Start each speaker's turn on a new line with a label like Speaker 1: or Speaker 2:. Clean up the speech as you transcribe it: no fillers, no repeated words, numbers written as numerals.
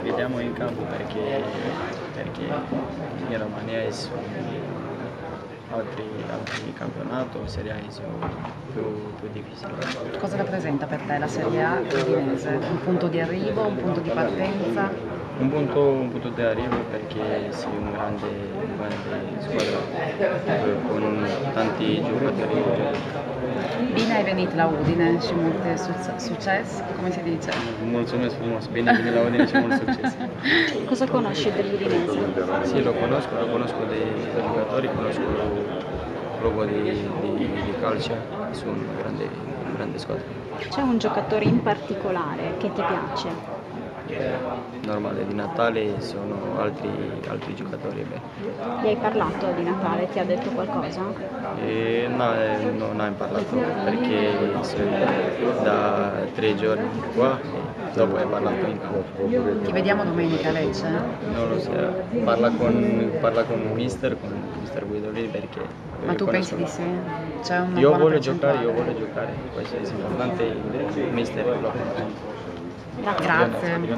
Speaker 1: Vediamo in campo perché in Romania sono altri campionati, Serie A sono più difficili.
Speaker 2: Cosa rappresenta per te la Serie A udinese? Un punto di arrivo, un punto di partenza?
Speaker 1: Un punto di arrivo perché sei una grande squadra con tanti giocatori.
Speaker 2: Bine ai venit la Udine și mult succes, come si dice?
Speaker 1: Mulțumesc frumos, bine venit la Udine și mult succes.
Speaker 3: Cosa conosci dell'Udinese?
Speaker 1: Sì, lo conosco dei giocatori, conosco il logo di calcio, sono una grande squadra.
Speaker 3: C'è un giocatore in particolare che ti piace?
Speaker 1: Normale, di Natale sono altri giocatori.
Speaker 3: Gli hai parlato di Natale? Ti ha detto qualcosa?
Speaker 1: No, non hai parlato perché sono da 3 giorni qua e dopo hai parlato in campo.
Speaker 2: Ti vediamo domenica a Lecce?
Speaker 1: Non lo so, parla con mister Guidolini perché...
Speaker 2: Ma tu pensi di sì? C'è una
Speaker 1: io
Speaker 2: buona
Speaker 1: voglio
Speaker 2: percentuale?
Speaker 1: giocare, questo è importante, il mister lo fa.
Speaker 2: Grazie.